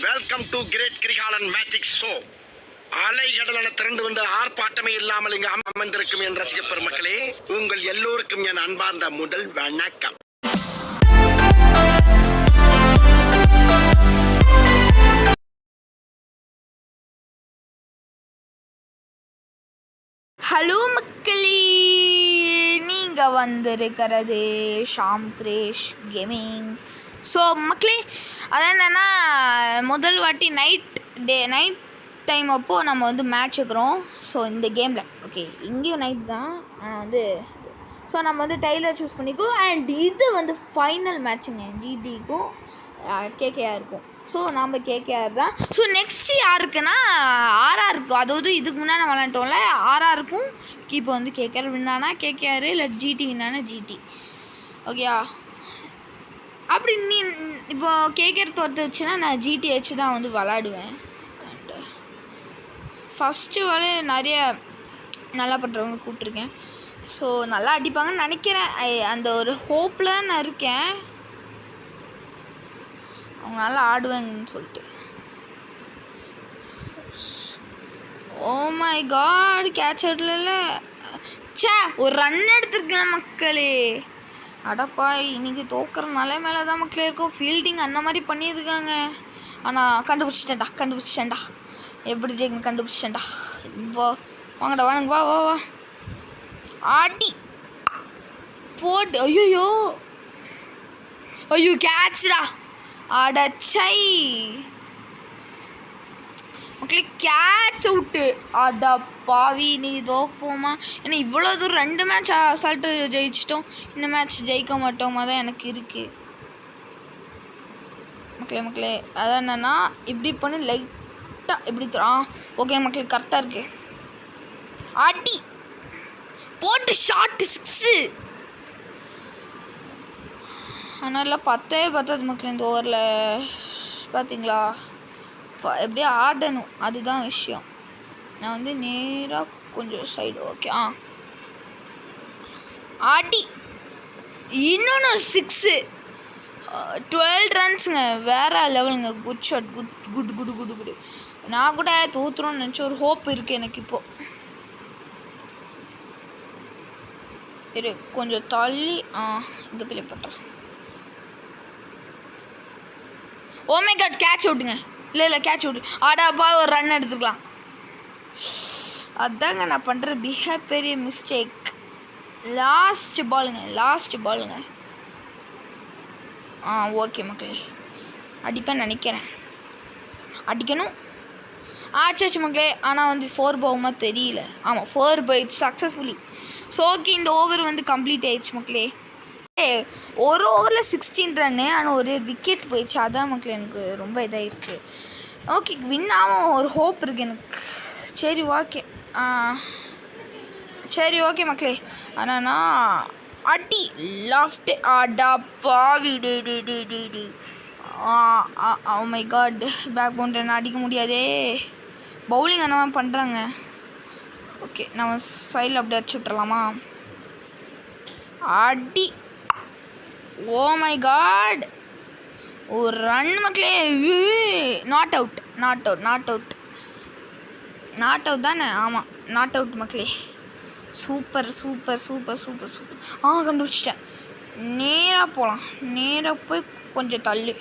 Welcome to great Kirikalan magic show. அலைகடலான திரண்டு வந்து ஆர்ப்பாட்டமே இல்லாமல் இங்கு அமர்ந்திருக்கும் என் ரசிக பெருமக்களே, உங்கள் எல்லோருக்கும் என் அன்பார்ந்த முதல் வணக்கம். ஹலோ மக்களே, நீங்கள் வந்திருக்கிறது ஷாம் கிரேஷ் கேமிங். ஸோ மக்களே, அதான் என்னென்னா முதல் வாட்டி நைட் டைம் அப்போது நம்ம வந்து மேட்ச் வைக்கிறோம். ஸோ இந்த கேமில் ஓகே, இங்கேயும் நைட் தான், ஆனால் ஸோ நம்ம வந்து டைலர் சூஸ் பண்ணிக்கோ. அண்ட் இது வந்து ஃபைனல் மேட்சுங்க, ஜிடிக்கும் கேகேஆருக்கும். ஸோ நம்ம கேகேஆர் தான். ஸோ நெக்ஸ்ட்டு யாருக்குன்னா ஆர்ஆருக்கு, அதாவது இதுக்கு முன்னாடி நம்ம விளாண்டோம்ல ஆர்ஆருக்கும். இப்போ வந்து கேகேஆர் வின்னானா கேகேஆர், இல்லை ஜிடி வின்னானா ஜிடி. ஓகேயா? அப்படி நீ இப்போ கேகேஆர் தோற்று வச்சுன்னா நான் ஜிடிஹெச் தான் வந்து விளாடுவேன். அண்டு ஃபஸ்ட்டு வேலை நிறைய நல்லா பண்ணுறவங்க கூப்பிட்ருக்கேன். ஸோ நல்லா அடிப்பாங்கன்னு நினைக்கிறேன். அந்த ஒரு ஹோப்பில் நான் இருக்கேன், அவங்க நல்லா ஆடுவாங்கன்னு சொல்லிட்டு. ஓ மை காட், கேட்ச் அவுட்ல சே, ஒரு ரன் எடுத்துருக்கலாம் மக்களே. அடப்பா, இன்றைக்கி தோக்குற நிலை மேலே தான் மக்களே இருக்கும். ஃபீல்டிங் அந்த மாதிரி பண்ணியிருக்காங்க. ஆனால் கண்டுபிடிச்சிட்டேன்டா. எப்படி ஜெயிக்கணும் கண்டுபிடிச்சிட்டேன்டா. இப்போ வாங்கடா, வாங்க, வா வா வா, ஆடி போட்டு. ஐயோ கேட்ச்டா. அடச்சை மக்களே, கேட்ச் அவுட்டு. அடா பாவி, இன்னைக்கு தோப்போமா? ஏன்னா இவ்வளோ தூரம் 2 மேட்ச் அசால்ட்டு ஜெயிச்சிட்டோம், இந்த மேட்ச் ஜெயிக்க மாட்டோமா தான் எனக்கு இருக்குது மக்களே. அதான் என்னென்னா இப்படி பண்ணி லைட்டாக இப்படி ஓகே மக்களே, கரெக்டாக இருக்குது. அடி போட்டு ஷார்ட்டு 6. ஆனால் பத்தாது மக்களே இந்த ஓவரில். பார்த்தீங்களா, எப்படியே ஆடணும், அதுதான் விஷயம். நான் வந்து நேராக கொஞ்சம் சைடு. ஓகே, ஆடி இன்னொன்று 6, 12 ரன்ஸுங்க, வேறு லெவலுங்க. Good shot, good. நான் கூட தோற்றுறோன்னு நினச்ச ஒரு ஹோப் இருக்குது எனக்கு. இப்போது கொஞ்சம் தள்ளி இங்கே பிள்ளை பண்ணுறேன். ஓ மை காட், கேட்ச் அவுட்டுங்க. இல்லை கேட்ச் அவுட். ஆடாப்பா, ஒரு ரன் எடுத்துக்கலாம். அதாங்க நான் பண்ணுற மிகப்பெரிய மிஸ்டேக். லாஸ்ட் பாலுங்க. ஓகே மக்களே, அடிப்பேன்னு நினைக்கிறேன். அடிக்கணும். ஆச்சாச்சு மக்களே. ஆனால் வந்து 4 போகுமா தெரியல. ஆமாம், 4 போயிடுச்சு சக்ஸஸ்ஃபுல்லி. ஸோ ஓகே, இந்த ஓவர் வந்து கம்ப்ளீட் ஆயிடுச்சு மக்களே. ஒரு ஓவரில் 16 ரன்னு, ஆனால் ஒரு விக்கெட் போயிடுச்சு. அதான் மக்களே எனக்கு ரொம்ப இதாகிடுச்சு. ஓகே, வின் ஆகும் ஒரு ஹோப் இருக்குது எனக்கு. சரி ஓகே மக்களே. ஆனால் அடி லெஃப்ட். அடா பாவி, oh my God, back boundary நான் அடிக்க முடியாதே. பவுலிங் அந்த மாதிரி பண்ணுறாங்க. ஓகே, நம்ம சைடில் அப்படியே அடிச்சு விட்றலாமா? அடி. ஓ மை காட், ஒரு ரன் மக்களே. நாட் அவுட் தானே? ஆமாம், நாட் அவுட் மக்களே. சூப்பர். கண்டுபிடிச்சிட்டேன். நேராக போகலாம். நேராக போய் கொஞ்சம் தள்ளு.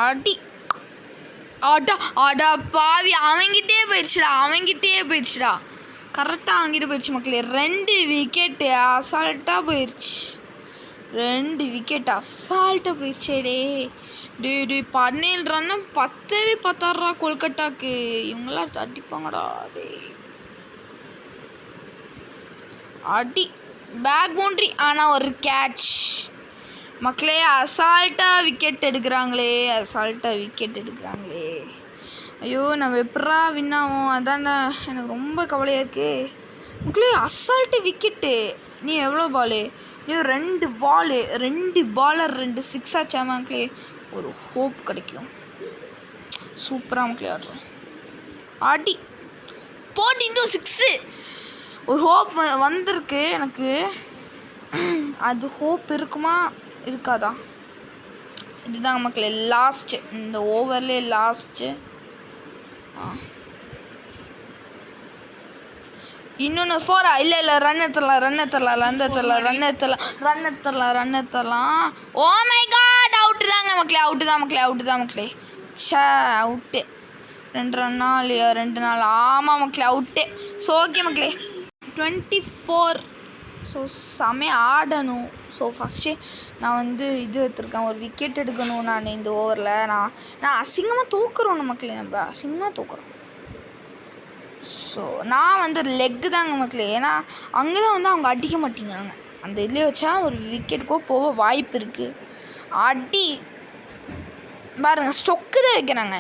அடி. அடா பாவி, அவங்கிட்டே போயிடுச்சுடா. கரெக்டாக அவங்கிட்ட போயிடுச்சு மக்களே. 2 விக்கெட்டு அசால்ட்டாக போயிடுச்சு. 2 விக்கெட் அசால்ட்டாக போயிடுச்சேடே. 17 ரன்னு 10 கொல்கட்டாக்கு. இவங்களாம் அடிப்பாங்கடா டே. அடி பேக் பவுண்ட்ரி, ஆனால் ஒரு கேட்ச் மக்களே. அசால்ட்டாக விக்கெட் எடுக்கிறாங்களே. ஐயோ, நம்ம எப்படா வின் ஆகும், அதான்டா எனக்கு ரொம்ப கவலையாக இருக்குது மக்களே. Assault wicket. நீ எவ்வளோ பாலு? நீ 2 பாலு, 2 பாலர், 2 6 ஆச்சா மக்களே. ஒரு ஹோப் கிடைக்கும். சூப்பராக மக்களே ஆடுறோம். அடி போட்டு இன்னும் 6. ஒரு ஹோப் வந்திருக்கு எனக்கு. அது ஹோப் இருக்குமா இருக்காதா? இதுதாங்க மக்களே லாஸ்ட்டு, இந்த ஓவர்லேயே லாஸ்ட்டு. இன்னொன்று 4 இல்லை ரன் எடுத்துடலாம். ஓ மை காட், அவுட்டு தாங்க மக்களே. சே, அவுட்டு. 2 ரன்னா இல்லையா? 2 நாள். ஆமாம் மக்களே, அவுட்டு. ஸோ ஓகே மக்களே, 24. ஸோ செமையாக ஆடணும். ஸோ ஃபஸ்ட்டு நான் வந்து இது எடுத்துருக்கேன், ஒரு விக்கெட் எடுக்கணும். நான் இந்த ஓவரில் நான் அசிங்கமாக தூக்குறோன்னு மக்களே, நம்ம அசிங்கமாக தூக்குறோம். ஸோ நான் வந்து லெக்கு தாங்க மக்களே, ஏன்னா அங்கே தான் வந்து அவங்க அடிக்க மாட்டேங்கிறாங்க. அந்த இதுலேயே வச்சா ஒரு விக்கெட்டுக்கோ போக வாய்ப்பு இருக்குது. அடி பாருங்கள், ஸ்டொக்கு தான் வைக்கிறாங்க.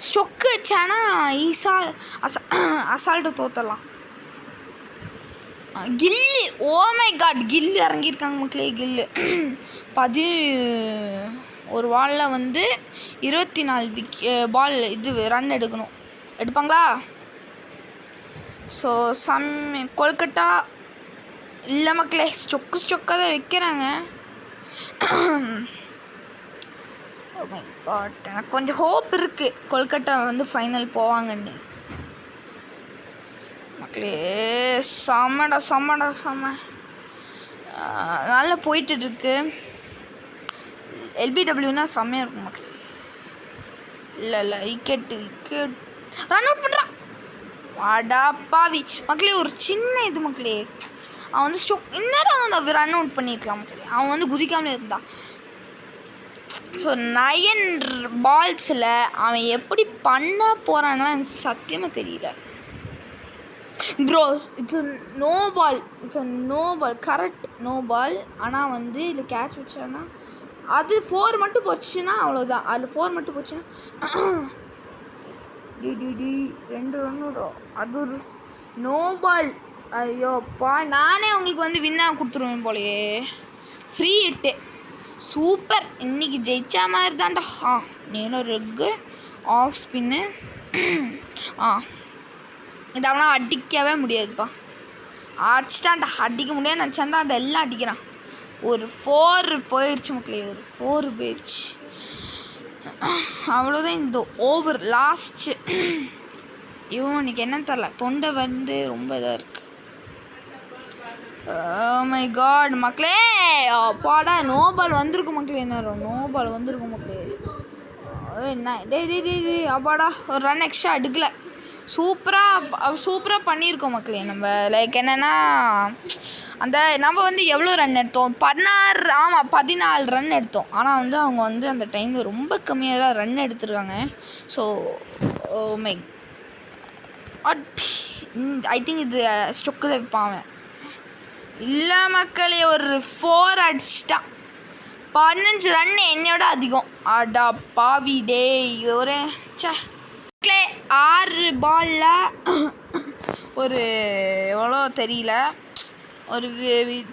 ஸ்டொக்கு வச்சானா அசால்ட்டு தோற்றலாம். கில்லி, ஓ மை காட், கில்லி இறங்கியிருக்காங்க மக்களே. கில்லு ஒரு பாலில் வந்து 24 பால் இது ரன் எடுப்பாங்களா? ஸோ கொல்கட்டா இல்லை மக்களே, ஸ்டொக்காக தான் வைக்கிறாங்க. ஓ மை காட், எனக்கு கொஞ்சம் ஹோப் இருக்குது கொல்கட்டா வந்து ஃபைனல் போவாங்கன்னு மக்களே. செம்ம நல்லா போயிட்டுருக்கு. எல்பிடபிள்யூனா செம்மையாக இருக்கும் மக்களே. இல்லை விக்கெட் ரன் அவுட் பண்ணுறான். வாடா பாவி மக்களே, ஒரு சின்ன இது மக்களே. அவன் வந்து இன்னும் வந்து ரன் அவுட் பண்ணியிருக்கலாம் மக்களே, அவன் வந்து குதிக்காமலே இருந்தான். ஸோ 9 பால்ஸில் அவன் எப்படி பண்ண போகிறான்னா எனக்கு சத்தியமாக தெரியல bro. It's no ball, correct no ball. ஆனால் வந்து இதில் கேட்ச் வச்சானா அது 4 மட்டும் போச்சுன்னா அவ்வளோதான். அது 4 மட்டும் போச்சுன்னா 2 ரன் வரும். அது ஒரு நோ பால். ஐயோப்பா, நானே அவங்களுக்கு வந்து வின்னாக கொடுத்துருவேன் போலையே. Free hit, super. இன்றைக்கி ஜெயிச்சா மாதிரி தான்டா. நேரம் ரெக்கு ஆஃப் ஸ்பின்னு. இதெல்லாம் அடிக்கவே முடியாதுப்பா. அடிச்சிட்டான்டா, அடிக்க முடியாது நினச்சான்டா, அது எல்லாம் அடிக்கிறான். ஒரு 4 போயிடுச்சு மக்களே, ஒரு 4 போயிடுச்சு. அவ்வளோதான் இந்த ஓவர் லாஸ்ட்டு. இன்றைக்கி என்னன்னு தெரில, தொண்டை வந்து ரொம்ப இதாக இருக்குது. ஓ மை காட் மக்களே, அப்பாடா நோ பால் வந்திருக்கும் மக்களே. என்ன நோ பால் வந்திருக்கும் மக்களே. என்ன டே அப்பாடா, ஒரு ரன் எக்ஸ்ட்ரா எடுக்கலை. சூப்பராக பண்ணியிருக்கோம் மக்களே. நம்ம லைக் என்னென்னா, அந்த நம்ம வந்து எவ்வளோ ரன் எடுத்தோம்? 14 ரன் எடுத்தோம். ஆனால் வந்து அவங்க வந்து அந்த டைமில் ரொம்ப கம்மியாக தான் ரன் எடுத்துருக்காங்க. So oh my I think இது ஸ்டொக்கு தான் வைப்பான். இல்லை மக்களே, ஒரு 4 அடிச்சிட்டான். 15 ரன் என்னையோட அதிகம். அடா பாவி டே. ஒரு மக்களே 6 பாலில் ஒரு எவ்வளோ தெரியல, ஒரு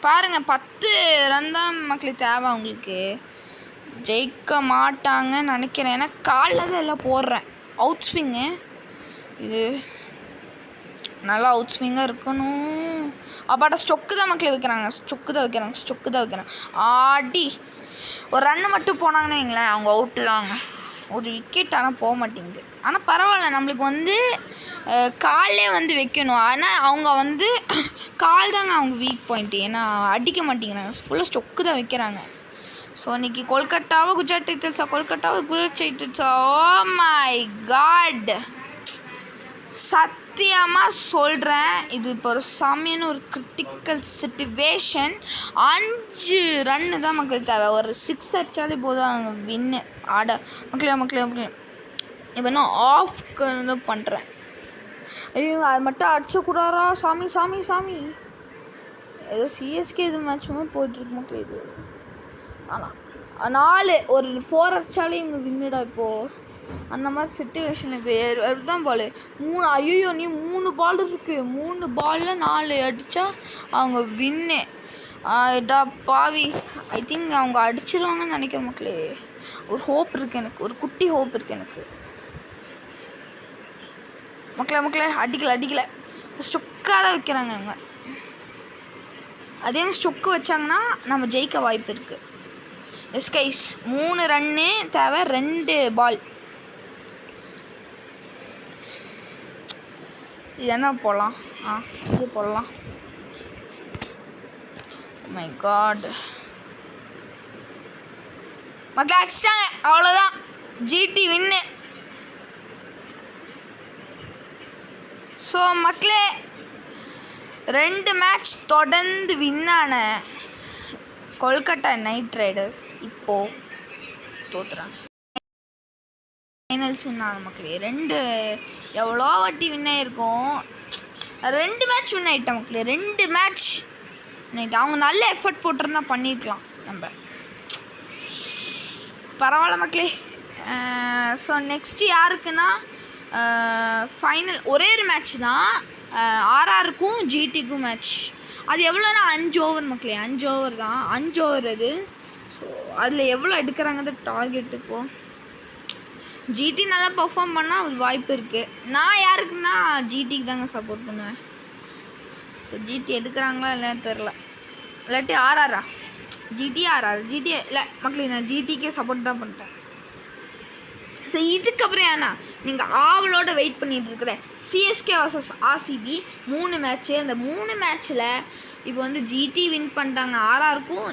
பாருங்கள் 10 ரன் தான் மக்களே தேவை அவங்களுக்கு. ஜெயிக்க மாட்டாங்கன்னு நினைக்கிறேன், ஏன்னா காலில் தான் எல்லாம் போடுறேன். அவுட் ஸ்விங்கு இது நல்லா அவுட் ஸ்விங்காக இருக்கணும். அப்பாட்டா ஸ்டொக்கு தான் மக்களே வைக்கிறாங்க. ஸ்டொக்கு தான் வைக்கிறாங்க. ஆடி ஒரு ரன்னு மட்டும் போனாங்கன்னு வைங்களேன், அவங்க அவுட்டு தாங்க. ஒரு விக்கெட் ஆனால் போக மாட்டேங்குது. ஆனால் பரவாயில்ல, நம்மளுக்கு வந்து காலே வந்து வைக்கணும். ஆனால் அவங்க வந்து கால் தாங்க அவங்க வீக் பாயிண்ட்டு, ஏன்னா அடிக்க மாட்டேங்கிறாங்க. ஃபுல்லாக ஸ்டொக்கு தான் வைக்கிறாங்க. ஸோ இன்றைக்கி கொல்கட்டாவை குஜராத் டைட்டன்ஸா? ஓ மை காட், சத்தியமாக சொல்கிறேன், இது இப்போ ஒரு செம்மையான ஒரு கிரிட்டிக்கல் சிச்சுவேஷன். 5 ரன்னு தான் மக்கள் தேவை. ஒரு 6 அடித்தாலே போதும் அவங்க வின்னு. மக்களே இப்போ நான் ஆஃப்க்கு வந்து பண்ணுறேன். ஐயோ, அது மட்டும் அடிச்சக்கூடாரா? சாமி. ஏதோ சிஎஸ்கே இது மேட்சுமே போயிட்டுருக்கு மக்களே. இது ஆனால் 4 ஒரு 4 அடித்தாலே இவங்க வின்னுடா இப்போது. அந்த மாதிரி சிச்சுவேஷன் இப்போ தான் பால் 3. ஐயோ, நீ 3 பால் இருக்குது. 3 பாலில் 4 அடித்தா அவங்க வின்னு. டா பாவி, ஐ திங்க் அவங்க அடிச்சிருவாங்கன்னு நினைக்கிறேன் மக்களே. ஒரு ஹோப் இருக்குது எனக்கு, ஒரு குட்டி ஹோப் இருக்குது எனக்கு மக்களே. அடிக்கலை, ஸ்டொக்காக தான் வைக்கிறாங்க அவங்க. அதே மாதிரி ஸ்டொக்கு வச்சாங்கன்னா நம்ம ஜெயிக்க வாய்ப்பு இருக்குது. எஸ் கைஸ் 3 ரன்னு தேவை 2 பால். இது என்ன போடலாம்? இது போடலாம். மை காட் மக்களே அடிச்சிட்டாங்க, அவ்வளோதான். ஜிடி வின்னு. ஸோ மக்களே 2 மேட்ச் தொடர்ந்து வின்னான கொல்கட்டா நைட் ரைடர்ஸ் இப்போது தோத்துறாங்க. ஃபைனல்ஸ் வின்னான மக்களே 2 எவ்வளோ வாட்டி வின் ஆகிருக்கும். 2 மேட்ச் வின் ஆகிட்டேன் மக்களே. 2 மேட்ச் நைட் அவங்க நல்ல எஃபர்ட் போட்டிருந்தா பண்ணியிருக்கலாம் நம்ம. பரவாயில்ல மக்களே. ஸோ நெக்ஸ்ட்டு யாருக்குன்னா ஃபைனல் ஒரே ஒரு மேட்ச் தான். ஆர்ஆருக்கும் ஜிடிக்கும் மேட்ச். அது எவ்வளோனா 5 ஓவர் மக்களே. 5 ஓவர் தான். 5 ஓவர் அது. ஸோ அதில் எவ்வளோ எடுக்கிறாங்க டார்கெட். இப்போது ஜிடி நல்லா பர்ஃபார்ம் பண்ணால் வாய்ப்பு இருக்குது. நான் யாருக்குன்னா ஜிடிக்கு தாங்க சப்போர்ட் பண்ணுவேன். ஸோ ஜிடி எடுக்கிறாங்களா இல்லைன்னு தெரில. இல்லாட்டி ஆர்ஆரா? ஜிடி இல்லை மக்களே, நான் ஜிடிக்கே சப்போர்ட் தான் பண்ணிட்டேன். ஸோ இதுக்கப்புறம் ஏன்னா நீங்கள் ஆவலோடு வெயிட் பண்ணிகிட்டு இருக்கிற சிஎஸ்கே வர்சஸ் ஆர்சிபி 3 மேட்ச்சு. அந்த 3 மேட்ச்சில் இப்போ வந்து ஜிடி வின் பண்ணிட்டாங்க. ஆர்ஆருக்கும்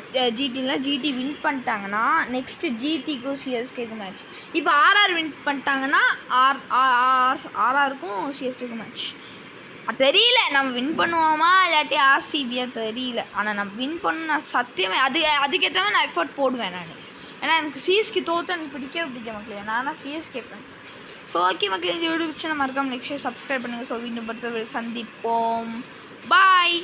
ஜிடி வின் பண்ணிட்டாங்கன்னா நெக்ஸ்ட்டு ஜிடிக்கும் சிஎஸ்கேக்கும் மேட்ச். இப்போ ஆர்ஆர் வின் பண்ணிட்டாங்கன்னா ஆர்ஆருக்கும் சிஎஸ்கேக்கும் மேட்ச். தெரியல நம்ம வின் பண்ணுவோமா இல்லாட்டி ஆர்சிபியா தெரியல. ஆனால் நம்ம வின் பண்ண சத்தியமே அதுக்கேற்ற நான் எஃபர்ட் போடுவேன் நான். ஏன்னா எனக்கு சிஎஸ்கே தோற்று எனக்கு பிடிக்க மக்களே. நான் தான் சிஎஸ்கே ஃபேன். ஸோ ஓகே மக்களே, இந்த வீடியோ பிடிச்சா மறக்காம நெக்ஸ்ட் சப்ஸ்கிரைப் பண்ணுங்கள். ஸோ வீடியோ பார்த்து சந்திப்போம். பாய்.